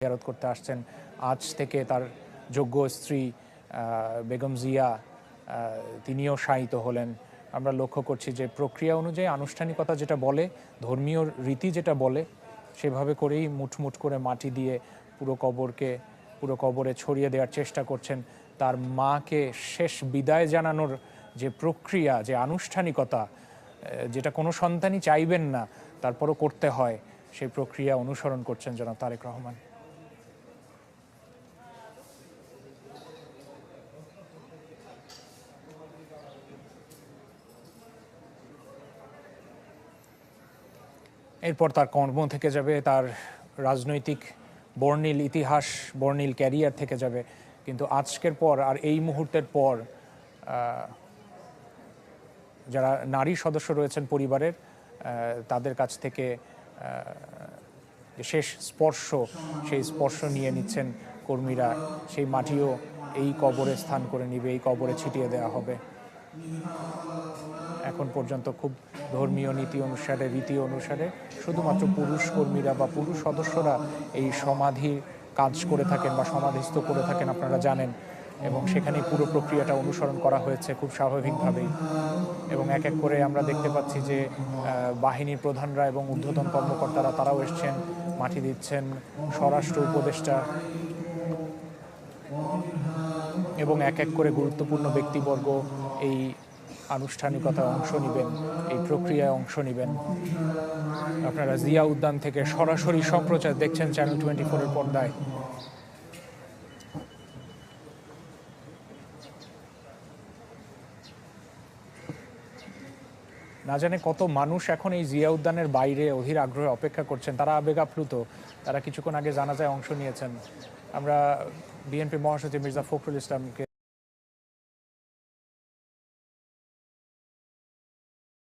জিয়ারত করতে আসছেন। আজ থেকে তার যোগ্য স্ত্রী বেগম জিয়া তিনিও শায়িত হলেন। আমরা লক্ষ্য করছি যে প্রক্রিয়া অনুযায়ী আনুষ্ঠানিকতা যেটা বলে, ধর্মীয় রীতি যেটা বলে, সেভাবে করেই মুঠমুঠ করে মাটি দিয়ে পুরো কবরে ছড়িয়ে দেওয়ার চেষ্টা করছেন। তার মাকে শেষ বিদায় জানানোর যে প্রক্রিয়া, যে আনুষ্ঠানিকতা, যেটা কোনো সন্তানই চাইবেন না, তারপরও করতে হয়, সেই প্রক্রিয়া অনুসরণ করছেন জনাব তারেক রহমান। এরপর তার কর্ম থেকে যাবে, তার রাজনৈতিক বর্ণিল ইতিহাস, বর্ণিল ক্যারিয়ার থেকে যাবে। কিন্তু আজকের পর আর এই মুহূর্তের পর যারা নারী সদস্য রয়েছেন পরিবারের, তাদের কাছ থেকে শেষ স্পর্শ, সেই স্পর্শ নিয়ে নিচ্ছেন কর্মীরা। সেই মাটিও এই কবরে স্থান করে নিবে, এই কবরে ছিটিয়ে দেওয়া হবে। এখন পর্যন্ত খুব ধর্মীয় নীতি অনুসারে, রীতি অনুসারে শুধুমাত্র পুরুষ কর্মীরা বা পুরুষ সদস্যরা এই সমাধির কাজ করে থাকেন বা সমাধিস্থ করে থাকেন, আপনারা জানেন। এবং সেখানে পুরো প্রক্রিয়াটা অনুসরণ করা হয়েছে খুব স্বাভাবিকভাবেই। এবং এক এক করে আমরা দেখতে পাচ্ছি যে বাহিনীর প্রধানরা এবং ঊর্ধ্বতন কর্মকর্তারা তারাও এসছেন, মাটি দিচ্ছেন, স্বরাষ্ট্র উপদেষ্টা এবং এক এক করে গুরুত্বপূর্ণ ব্যক্তিবর্গ এই আনুষ্ঠানিকতায় অংশ নেবেন, এই প্রক্রিয়ায় অংশ নেবেন। আপনারা জিয়া উদ্যান থেকে সরাসরি সম্প্রচার দেখছেন চ্যানেল 24-এর পর্দায়। না জানে কত মানুষ এখন এই জিয়া উদ্যানের বাইরে অধীর আগ্রহে অপেক্ষা করছেন। তারা আবেগ আপ্লুত। তারা কিছুক্ষণ আগে জানাজায় অংশ নিয়েছেন। আমরা বিএনপি মহাসচিব মির্জা ফখরুল ইসলামকে